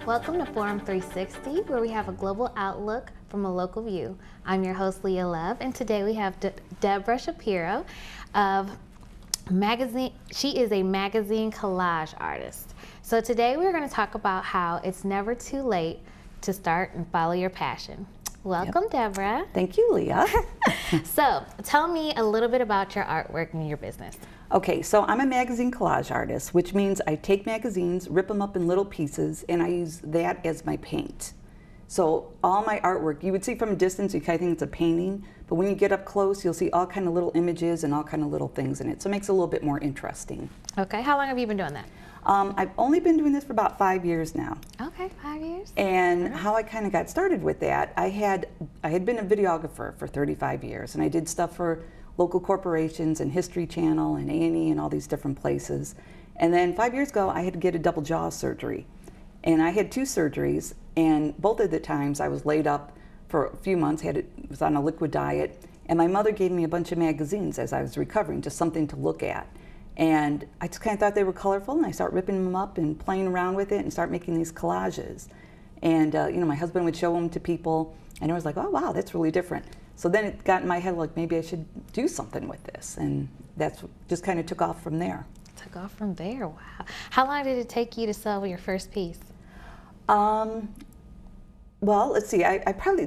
Welcome to Forum 360, where we have a global outlook from a local view. I'm your host, Leah Love, and today we have Deborah Shapiro of magazine. She is a magazine collage artist. So today we're going to talk about how it's never too late to start and follow your passion. Welcome, Deborah. Thank you, Leah. So tell me a little bit about your artwork and your business. Okay, so I'm a magazine collage artist, which means I take magazines, rip them up in little pieces, and I use that as my paint. So all my artwork, you would see from a distance, you kind of think it's a painting, but when you get up close, you'll see all kind of little images and all kind of little things in it. So it makes it a little bit more interesting. Okay, how long have you been doing that? I've only been doing this for about 5 years now. Okay, 5 years. And how I kind of got started with that, I had been a videographer for 35 years, and I did stuff for local corporations and History Channel and A&E and all these different places. And then 5 years ago, I had to get a double jaw surgery. And I had 2 surgeries, and both of the times I was laid up for a few months, was on a liquid diet, and my mother gave me a bunch of magazines as I was recovering, just something to look at. And I just kind of thought they were colorful, and I started ripping them up and playing around with it and start making these collages. And you know, my husband would show them to people, and I was like, oh wow, that's really different. So then it got in my head, like, maybe I should do something with this, and that's just kind of took off from there. Took off from there, wow. How long did it take you to sell your first piece? Well, let's see, I probably,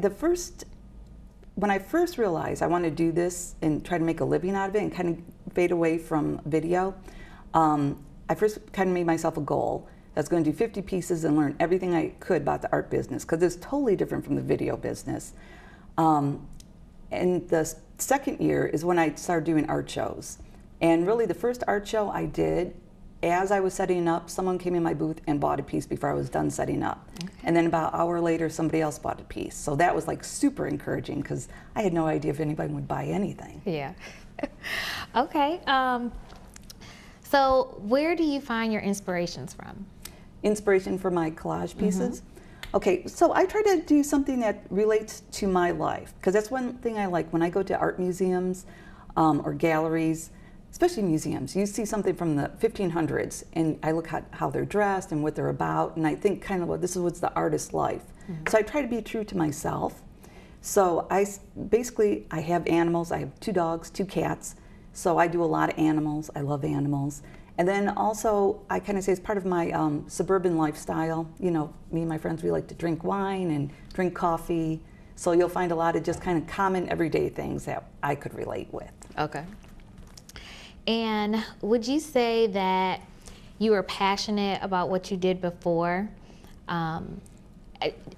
when I first realized I wanted to do this and try to make a living out of it and kind of fade away from video, I first kind of made myself a goal. I was going to do 50 pieces and learn everything I could about the art business, because it's totally different from the video business. And the second year is when I started doing art shows. And really the first art show I did, as I was setting up, someone came in my booth and bought a piece before I was done setting up. Okay. And then about an hour later, somebody else bought a piece. So that was like super encouraging, because I had no idea if anybody would buy anything. Yeah. Okay. So where do you find your inspirations from? Inspiration for my collage pieces? Mm-hmm. Okay, so I try to do something that relates to my life, because that's one thing I like when I go to art museums or galleries, especially museums. You see something from the 1500s, and I look at how they're dressed and what they're about, and I think kind of, well, this is what's the artist's life. Mm-hmm. So I try to be true to myself. So I have animals. I have 2 dogs, 2 cats. So I do a lot of animals. I love animals. And then also, I kind of say, as part of my suburban lifestyle, you know, me and my friends, we like to drink wine and drink coffee. So you'll find a lot of just kind of common everyday things that I could relate with. Okay. And would you say that you were passionate about what you did before,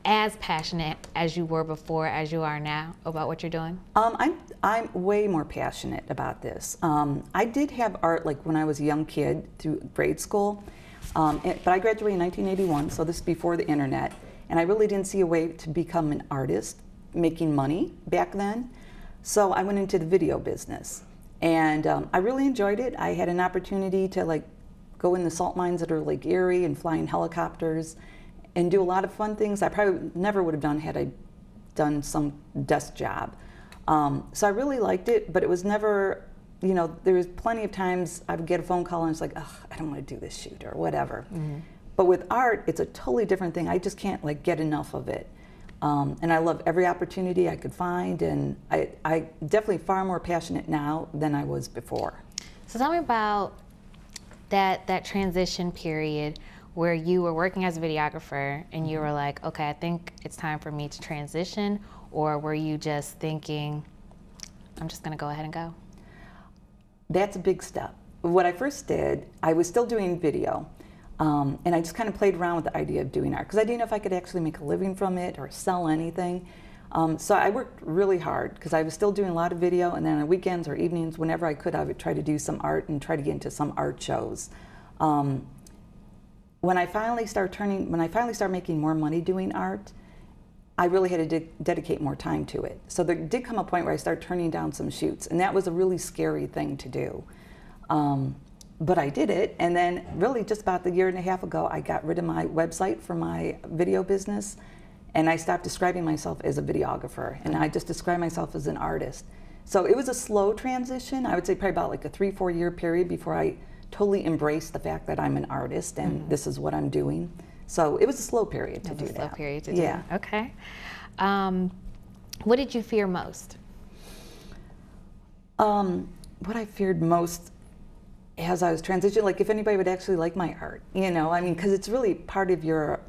as passionate as you were before as you are now about what you're doing? I'm way more passionate about this. I did have art like when I was a young kid through grade school, but I graduated in 1981, so this is before the internet, and I really didn't see a way to become an artist making money back then. So I went into the video business, and I really enjoyed it. I had an opportunity to like go in the salt mines that are Lake Erie and fly in helicopters and do a lot of fun things I probably never would have done had I done some desk job. So I really liked it, but it was never, you know, there was plenty of times I would get a phone call and it's like, oh, I don't want to do this shoot or whatever. Mm-hmm. But with art, it's a totally different thing. I just can't like get enough of it. And I love every opportunity I could find, and I definitely far more passionate now than I was before. So tell me about that transition period where you were working as a videographer and you were like, okay, I think it's time for me to transition, or were you just thinking, I'm just gonna go ahead and go? That's a big step. What I first did, I was still doing video, and I just kind of played around with the idea of doing art, because I didn't know if I could actually make a living from it or sell anything. So I worked really hard, because I was still doing a lot of video, and then on weekends or evenings, whenever I could, I would try to do some art and try to get into some art shows. When I finally started making more money doing art, I really had to dedicate more time to it. So there did come a point where I started turning down some shoots, and that was a really scary thing to do. But I did it, and then really just about a year and a half ago, I got rid of my website for my video business, and I stopped describing myself as a videographer, and I just described myself as an artist. So it was a slow transition. I would say probably about like a 3-4 year period before I totally embraced the fact that I'm an artist and this is what I'm doing. So it was a slow period to It do was a that. slow period to Yeah. do. Okay. What did you fear most? What I feared most as I was transitioning, like if anybody would actually like my art, you know, I mean, because it's really part of your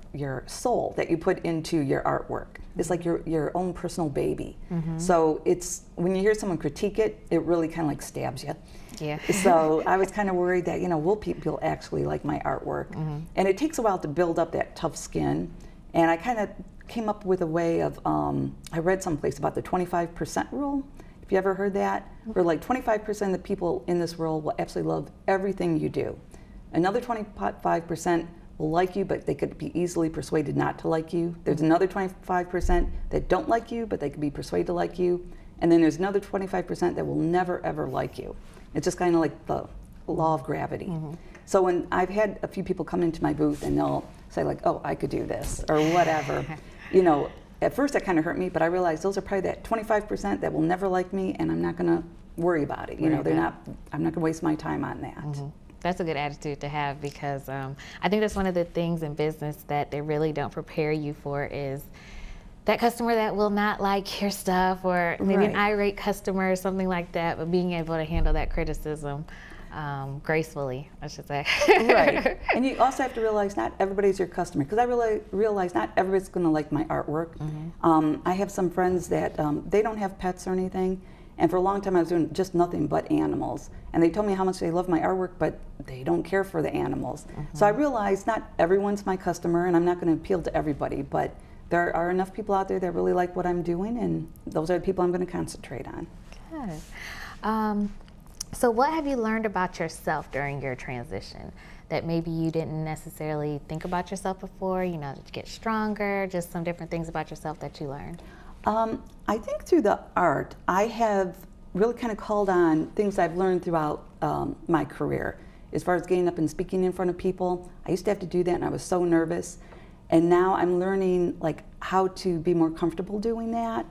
soul that you put into your artwork. It's like your own personal baby. So it's, when you hear someone critique it, it really kind of like stabs you. Yeah. So I was kind of worried that, you know, will people actually like my artwork? And it takes a while to build up that tough skin. And I kind of came up with a way of, I read someplace about the 25% rule. If you ever heard that, where like 25% of the people in this world will absolutely love everything you do. Another 25% will like you, but they could be easily persuaded not to like you. There's another 25% that don't like you, but they could be persuaded to like you. And then there's another 25% that will never ever like you. It's just kind of like the law of gravity. So when I've had a few people come into my booth and they'll say like, oh, I could do this or whatever, you know, at first that kind of hurt me, but I realized those are probably that 25% that will never like me, and I'm not going to worry about it. You know, they're not. I'm not going to waste my time on that. That's a good attitude to have, because I think that's one of the things in business that they really don't prepare you for, is that customer that will not like your stuff, or maybe an irate customer or something like that, but being able to handle that criticism gracefully, I should say. Right. And you also have to realize not everybody's your customer, because I really realize not everybody's going to like my artwork. I have some friends that they don't have pets or anything, and for a long time I was doing just nothing but animals, and they told me how much they love my artwork, but they don't care for the animals. So I realized not everyone's my customer, and I'm not going to appeal to everybody, but there are enough people out there that really like what I'm doing, and those are the people I'm going to concentrate on. Good. So what have you learned about yourself during your transition that maybe you didn't necessarily think about yourself before, you know, to get stronger, just some different things about yourself that you learned? I think through the art, I have really kind of called on things I've learned throughout my career. As far as getting up and speaking in front of people, I used to have to do that and I was so nervous. And now I'm learning like how to be more comfortable doing that.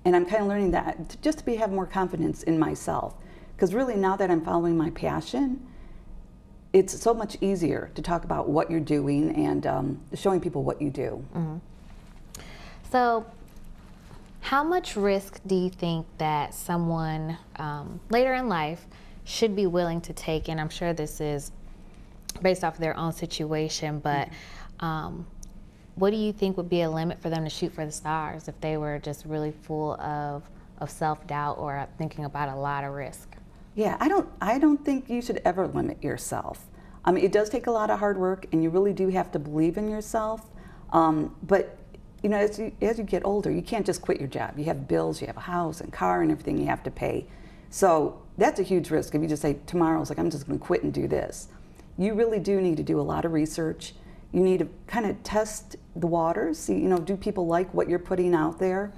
And I'm kind of learning that just to have more confidence in myself. Because really now that I'm following my passion, it's so much easier to talk about what you're doing and showing people what you do. So how much risk do you think that someone later in life should be willing to take? And I'm sure this is based off of their own situation, but what do you think would be a limit for them to shoot for the stars if they were just really full of self-doubt or thinking about a lot of risk? Yeah, I don't think you should ever limit yourself. I mean, it does take a lot of hard work, and you really do have to believe in yourself. But you know, as you get older, you can't just quit your job. You have bills, you have a house and car and everything you have to pay. So that's a huge risk if you just say tomorrow's like I'm just going to quit and do this. You really do need to do a lot of research. You need to kind of test the waters, see, you know, do people like what you're putting out there?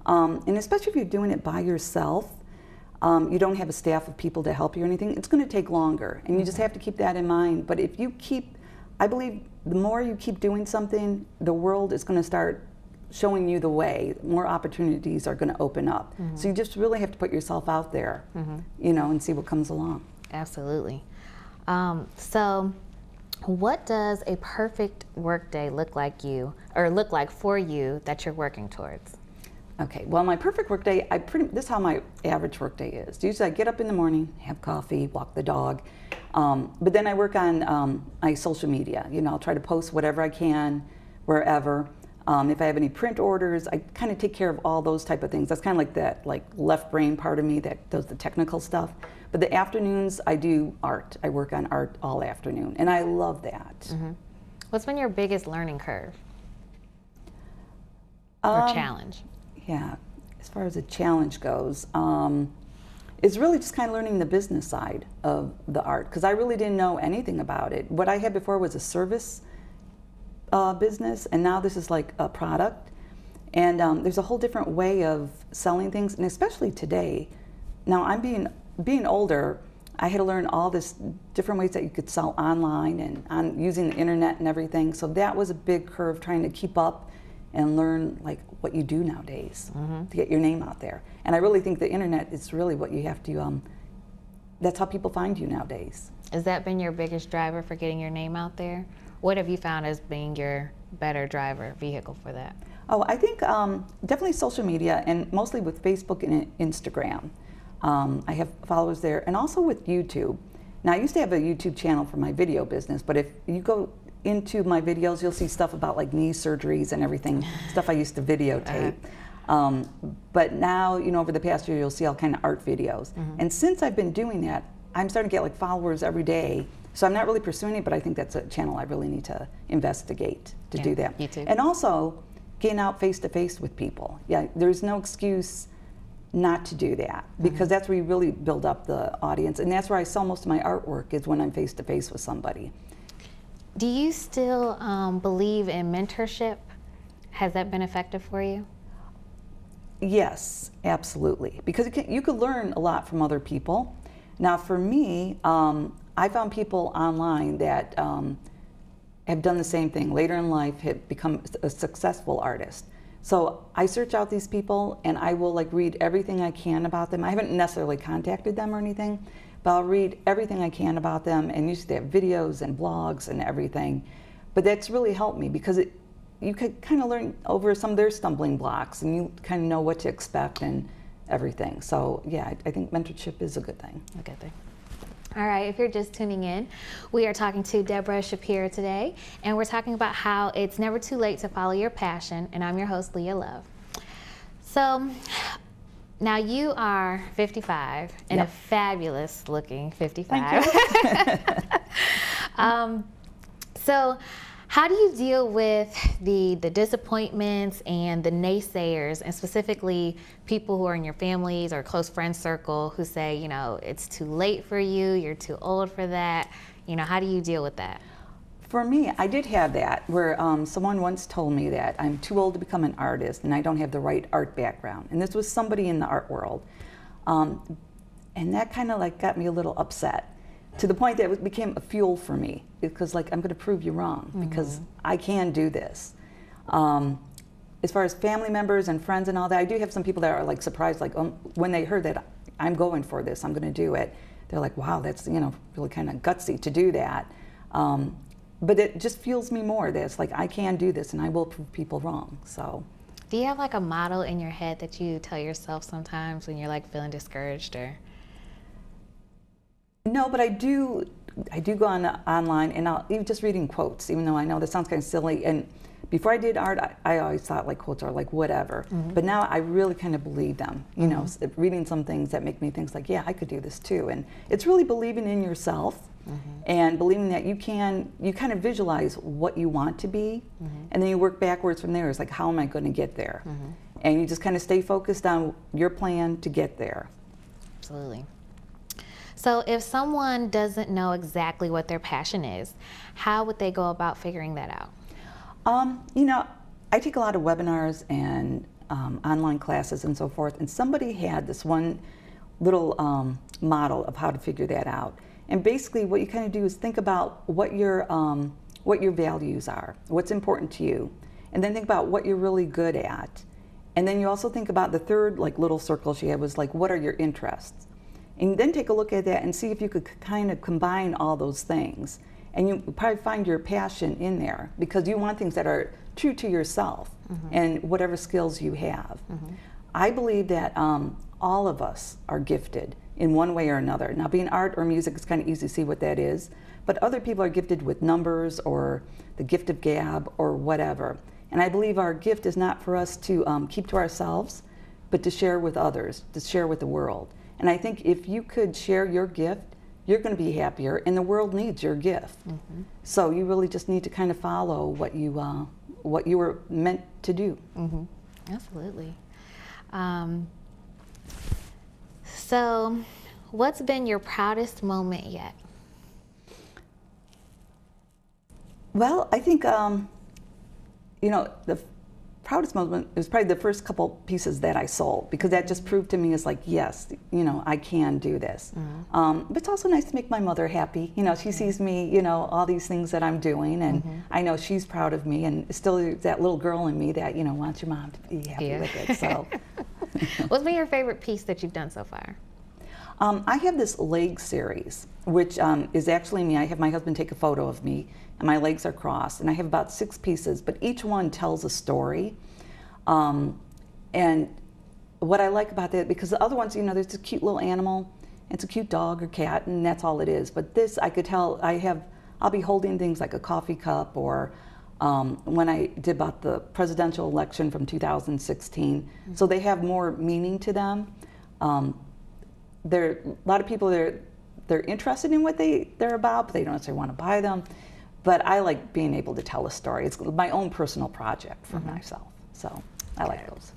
And especially if you're doing it by yourself, you don't have a staff of people to help you or anything, it's going to take longer. And you just have to keep that in mind. But if you keep, I believe the more you keep doing something, the world is going to start showing you the way. More opportunities are going to open up. So you just really have to put yourself out there, you know, and see what comes along. Absolutely. So what does a perfect workday look like for you that you're working towards? Okay, well, my perfect workday, this is how my average workday is. Usually I get up in the morning, have coffee, walk the dog, but then I work on my social media. You know, I'll try to post whatever I can, wherever. If I have any print orders, I kind of take care of all those type of things. That's kind of like that left brain part of me that does the technical stuff. But the afternoons, I do art. I work on art all afternoon, and I love that. What's been your biggest learning curve or challenge? Yeah, as far as a challenge goes, it's really just kind of learning the business side of the art, because I really didn't know anything about it. What I had before was a service business, and now this is like a product. And there's a whole different way of selling things, and especially today. Now I'm being older, I had to learn all this different ways that you could sell online and on using the internet and everything. So that was a big curve, trying to keep up and learn like what you do nowadays to get your name out there. And I really think the internet is really what you have to, that's how people find you nowadays. Has that been your biggest driver for getting your name out there? what have you found as being your better driver vehicle for that? Oh, I think definitely social media, and mostly with Facebook and Instagram. I have followers there, and also with YouTube. Now, I used to have a YouTube channel for my video business, but if you go into my videos, you'll see stuff about like knee surgeries and everything, stuff I used to videotape. But now, over the past year, you'll see all kind of art videos. And since I've been doing that, I'm starting to get like followers every day. So I'm not really pursuing it, but I think that's a channel I really need to investigate to do that. YouTube. And also, getting out face to face with people. Yeah, there's no excuse not to do that, because that's where you really build up the audience, and that's where I sell most of my artwork, is when I'm face to face with somebody. Do you still believe in mentorship? Has that been effective for you? Yes, absolutely, because you could learn a lot from other people. Now for me, I found people online that have done the same thing later in life, have become a successful artist. So I search out these people, and I will like read everything I can about them. I haven't necessarily contacted them or anything, but I'll read everything I can about them, and usually they have videos and blogs and everything. But that's really helped me, because you could kind of learn over some of their stumbling blocks, and you kind of know what to expect and everything. So yeah, I think mentorship is a good thing. A good thing. All right, if you're just tuning in, we are talking to Deborah Shapiro today, and we're talking about how it's never too late to follow your passion, and I'm your host, Leah Love. So, now you are 55, and a fabulous looking 55. Thank you. So, how do you deal with the disappointments and the naysayers, and specifically people who are in your families or close friend circle who say, it's too late for you, you're too old for that? How do you deal with that? For me, I did have that, where someone once told me that I'm too old to become an artist and I don't have the right art background. And this was somebody in the art world. And that kind of like got me a little upset, to the point that it became a fuel for me, because like, I'm going to prove you wrong, because I can do this. As far as family members and friends and all that, I do have some people that are like surprised, like when they heard that I'm going for this, I'm going to do it. They're like, wow, that's really kind of gutsy to do that. But it just fuels me more. That it's like, I can do this, and I will prove people wrong. So. Do you have like a motto in your head that you tell yourself sometimes when you're like feeling discouraged or? No, but I do go online, and I'll even just reading quotes, even though I know that sounds kind of silly. And before I did art, I always thought like quotes are like whatever. But now I really kind of believe them. Reading some things that make me think like, yeah, I could do this too. And it's really believing in yourself, and believing that you kind of visualize what you want to be, and then you work backwards from there. It's like, how am I going to get there? And you just kind of stay focused on your plan to get there. Absolutely. So if someone doesn't know exactly what their passion is, how would they go about figuring that out? I take a lot of webinars and online classes and so forth, and somebody had this one little model of how to figure that out. And basically what you kind of do is think about what your values are, what's important to you, and then think about what you're really good at. And then you also think about the third like little circle she had was like, what are your interests? And then take a look at that and see if you could kind of combine all those things. And you probably find your passion in there, because you want things that are true to yourself and whatever skills you have. I believe that all of us are gifted in one way or another. Now, being art or music, it's kind of easy to see what that is, but other people are gifted with numbers or the gift of gab or whatever. And I believe our gift is not for us to keep to ourselves, but to share with others, to share with the world. And I think if you could share your gift, you're going to be happier, and the world needs your gift. So you really just need to kind of follow what you were meant to do. Absolutely. So, what's been your proudest moment yet? Well, I think the proudest moment was probably the first couple pieces that I sold, because that just proved to me is like, yes, I can do this. But it's also nice to make my mother happy. She sees me, all these things that I'm doing, and I know she's proud of me, and still that little girl in me that, wants your mom to be happy with it. So, What's been your favorite piece that you've done so far? I have this leg series, which is actually me. I have my husband take a photo of me, and my legs are crossed, and I have about 6 pieces, but each one tells a story. And what I like about that, because the other ones, you know, there's a cute little animal, it's a cute dog or cat, and that's all it is. But this, I could tell, I'll be holding things like a coffee cup, or when I did about the presidential election from 2016. So they have more meaning to them. There are a lot of people, they're interested in what they're about, but they don't necessarily want to buy them. But I like being able to tell a story. It's my own personal project for myself. So I like those.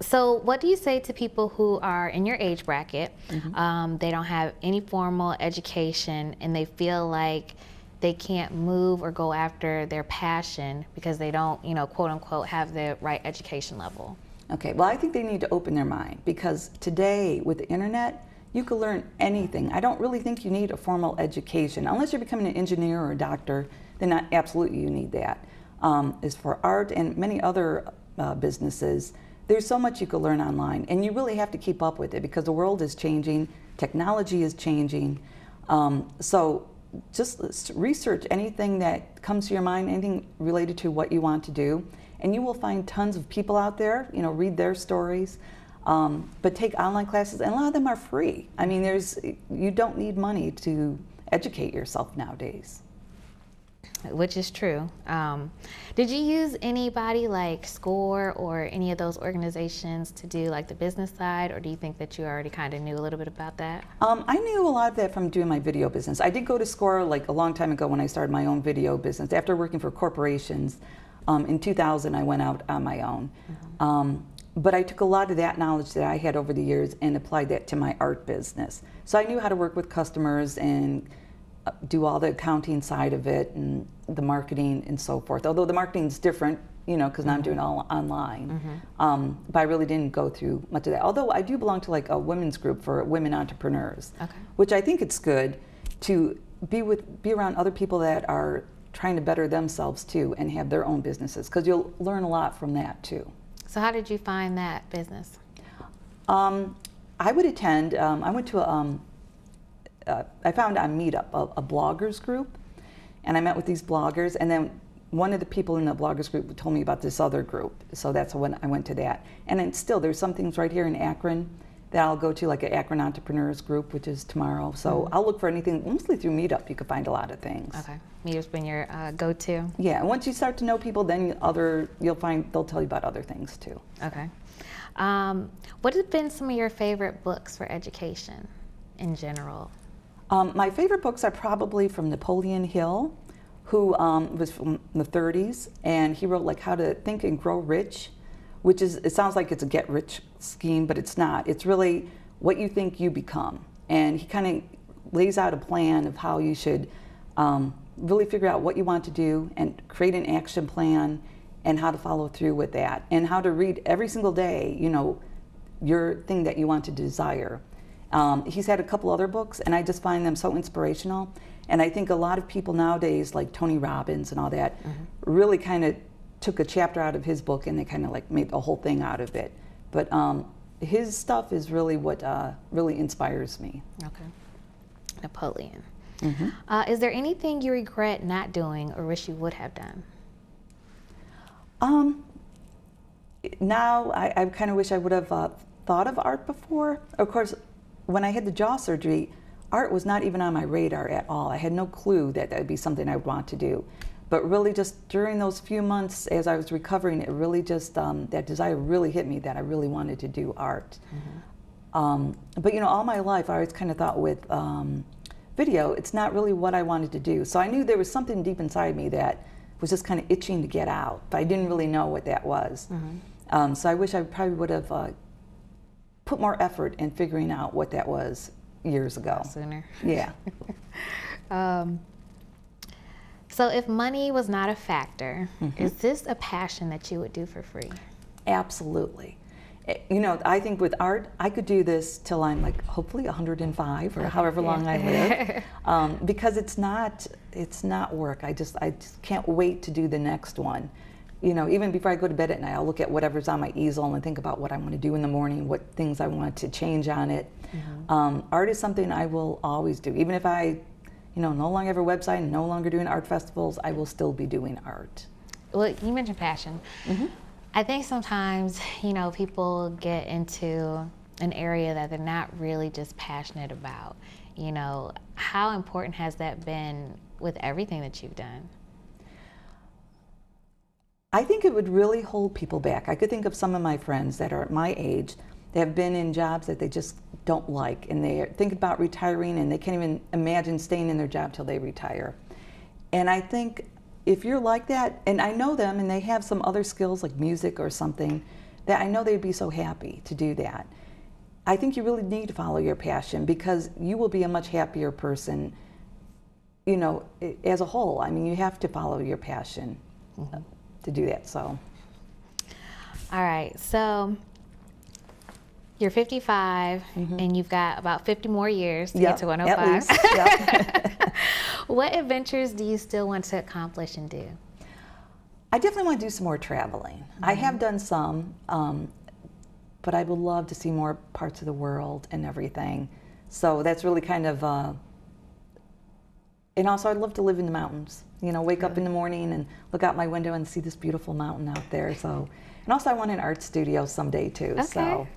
So what do you say to people who are in your age bracket, they don't have any formal education, and they feel like they can't move or go after their passion because they don't, you know, quote unquote, have the right education level? Okay, well, I think they need to open their mind, because today with the internet, you can learn anything. I don't really think you need a formal education. Unless you're becoming an engineer or a doctor, then absolutely you need that. As for art and many other businesses, there's so much you can learn online, and you really have to keep up with it because the world is changing, technology is changing. So just research anything that comes to your mind, anything related to what you want to do, and you will find tons of people out there, you know, read their stories. But take online classes, and a lot of them are free. I mean, you don't need money to educate yourself nowadays. Which is true. Did you use anybody like SCORE or any of those organizations to do like the business side, or do you think that you already kind of knew a little bit about that? I knew a lot of that from doing my video business. I did go to SCORE like a long time ago when I started my own video business. After working for corporations, in 2000 I went out on my own. But I took a lot of that knowledge that I had over the years and applied that to my art business. So I knew how to work with customers and do all the accounting side of it and the marketing and so forth. Although the marketing is different, you know, because now I'm doing it all online. But I really didn't go through much of that. Although I do belong to like a women's group for women entrepreneurs, which I think it's good to be around other people that are trying to better themselves too and have their own businesses, because you'll learn a lot from that too. So how did you find that business? I would attend, I went to I found on Meetup a bloggers group, and I met with these bloggers, and then one of the people in the bloggers group told me about this other group, so that's when I went to that. And then still, there's some things right here in Akron that I'll go to, like an Akron Entrepreneurs group, which is tomorrow. So I'll look for anything, mostly through Meetup, you can find a lot of things. Okay, Meetup's been your go-to? Yeah, and once you start to know people, then you'll find they'll tell you about other things too. Okay. What have been some of your favorite books for education in general? My favorite books are probably from Napoleon Hill, who was from the 30s, and he wrote like How to Think and Grow Rich, which is, it sounds like it's a get rich scheme, but it's not. It's really what you think you become. And he kind of lays out a plan of how you should really figure out what you want to do and create an action plan and how to follow through with that, and how to read every single day, you know, your thing that you want to desire. He's had a couple other books, and I just find them so inspirational. And I think a lot of people nowadays, like Tony Robbins and all that, really kind of took a chapter out of his book and they kind of like made a whole thing out of it. But his stuff is really what really inspires me. Okay. Napoleon. Is there anything you regret not doing or wish you would have done? Now, I kind of wish I would have thought of art before. Of course, when I had the jaw surgery, art was not even on my radar at all. I had no clue that that would be something I would want to do. But really just during those few months as I was recovering, it really just, that desire really hit me that I really wanted to do art. But you know, all my life I always kind of thought with video, it's not really what I wanted to do. So I knew there was something deep inside me that was just kind of itching to get out, but I didn't really know what that was. So I wish I probably would have put more effort in figuring out what that was years ago. Sooner. Yeah. So if money was not a factor, is this a passion that you would do for free? Absolutely. You know, I think with art, I could do this till I'm like hopefully 105 or however long I live, because it's not work. I just can't wait to do the next one. even before I go to bed at night, I'll look at whatever's on my easel and think about what I want to do in the morning, what things I want to change on it. Art is something I will always do. Even if I, no longer have a website and no longer doing art festivals, I will still be doing art. Well, you mentioned passion. I think sometimes, people get into an area that they're not really just passionate about. How important has that been with everything that you've done? I think it would really hold people back. I could think of some of my friends that are at my age that have been in jobs that they just don't like, and they think about retiring and they can't even imagine staying in their job till they retire. And I think if you're like that, and I know them and they have some other skills like music or something, that I know they'd be so happy to do that. I think you really need to follow your passion, because you will be a much happier person, as a whole. I mean, you have to follow your passion to do that, so. All right, so you're 55 and you've got about 50 more years to get to 105. At least. Yep. What adventures do you still want to accomplish and do? I definitely want to do some more traveling. I have done some, but I would love to see more parts of the world and everything. So that's really kind of, and also I'd love to live in the mountains. Wake up in the morning and look out my window and see this beautiful mountain out there. So, and also I want an art studio someday too. Okay. So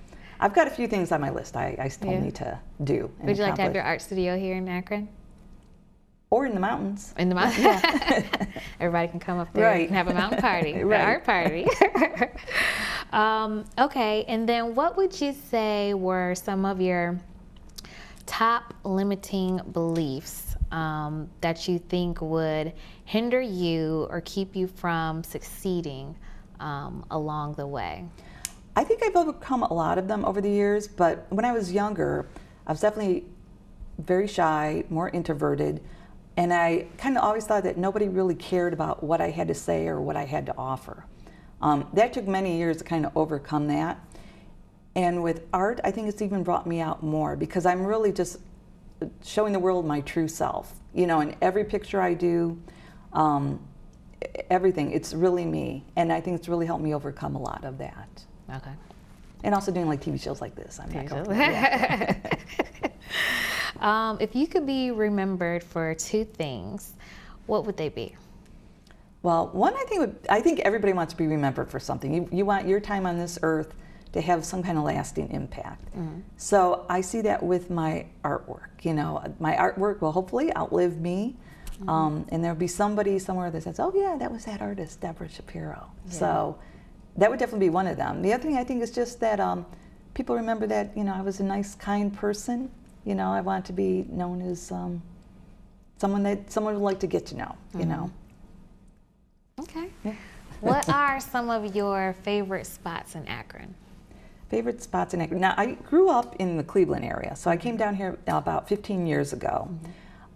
I've got a few things on my list I still need to do. And would you like to have accomplish. your art studio here in Akron? Or in the mountains. In the mountains? Yeah. Everybody can come up there and have a mountain party, an art party. Okay, and then what would you say were some of your top limiting beliefs that you think would hinder you or keep you from succeeding along the way? I think I've overcome a lot of them over the years, but when I was younger, I was definitely very shy, more introverted, and I kind of always thought that nobody really cared about what I had to say or what I had to offer. That took many years to kind of overcome that. And with art, I think it's even brought me out more, because I'm really just showing the world my true self. In every picture I do, everything, it's really me. And I think it's really helped me overcome a lot of that. Okay. And also doing like TV shows like this. If you could be remembered for two things, what would they be? Well, one, I think everybody wants to be remembered for something. You want your time on this earth to have some kind of lasting impact. So I see that with my artwork. My artwork will hopefully outlive me, and there'll be somebody somewhere that says, "Oh yeah, that was that artist, Deborah Shapiro." Yeah. So that would definitely be one of them. The other thing I think is just that people remember that I was a nice, kind person. I want to be known as someone would like to get to know. Okay. Yeah. What are some of your favorite spots in Akron? Favorite spots in Akron. Now, I grew up in the Cleveland area, so I came down here about 15 years ago.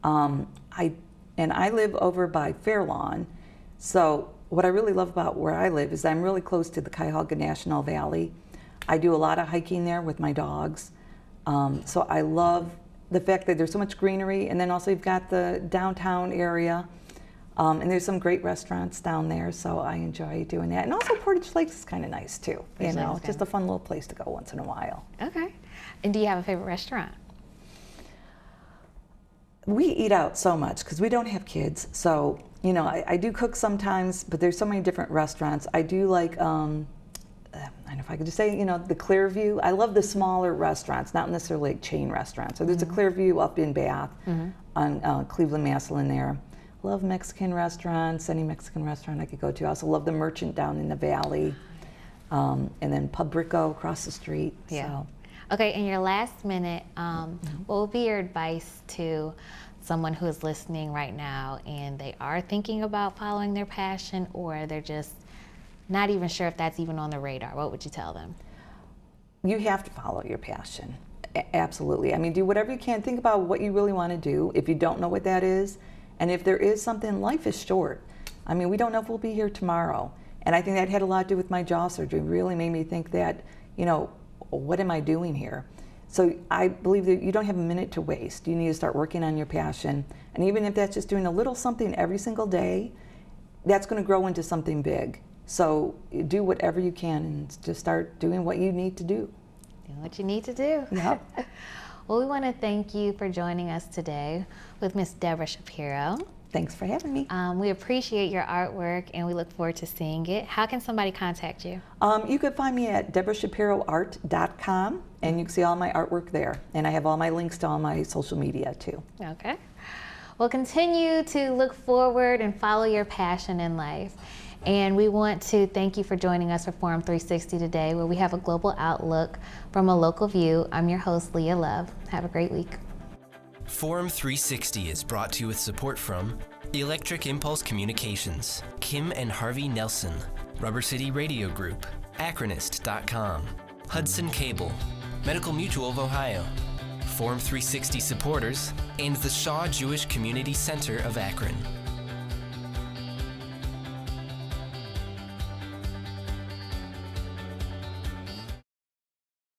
I live over by Fairlawn. So what I really love about where I live is I'm really close to the Cuyahoga National Valley. I do a lot of hiking there with my dogs. So I love the fact that there's so much greenery, and then also you've got the downtown area. And there's some great restaurants down there, so I enjoy doing that. And also Portage Lakes is kind of nice too. Just a fun little place to go once in a while. Okay. And do you have a favorite restaurant? We eat out so much because we don't have kids. So, I do cook sometimes, but there's so many different restaurants. I do like, I don't know if I could just say, the Clearview. I love the smaller restaurants, not necessarily like chain restaurants. So there's a Clearview up in Bath on Cleveland Maslin there. Love Mexican restaurants, any Mexican restaurant I could go to. I also love the Merchant down in the valley, and then Publico across the street. Yeah. So. Okay, in your last minute, what would be your advice to someone who is listening right now and they are thinking about following their passion, or they're just not even sure if that's even on the radar? What would you tell them? You have to follow your passion. Absolutely. I mean, do whatever you can. Think about what you really want to do. If you don't know what that is, and if there is something, life is short. I mean, we don't know if we'll be here tomorrow. And I think that had a lot to do with my jaw surgery. It really made me think that, what am I doing here? So I believe that you don't have a minute to waste. You need to start working on your passion. And even if that's just doing a little something every single day, that's going to grow into something big. So do whatever you can and just start doing what you need to do. Do what you need to do. Yep. Well, we want to thank you for joining us today with Miss Deborah Shapiro. Thanks for having me. We appreciate your artwork and we look forward to seeing it. How can somebody contact you? You could find me at deborahshapiroart.com and you can see all my artwork there. And I have all my links to all my social media too. Okay. Well, continue to look forward and follow your passion in life. And we want to thank you for joining us for Forum360 today, where we have a global outlook from a local view. I'm your host, Leah Love. Have a great week. Forum360 is brought to you with support from Electric Impulse Communications, Kim and Harvey Nelson, Rubber City Radio Group, Acronist.com, Hudson Cable, Medical Mutual of Ohio, Forum360 supporters, and the Shaw Jewish Community Center of Akron.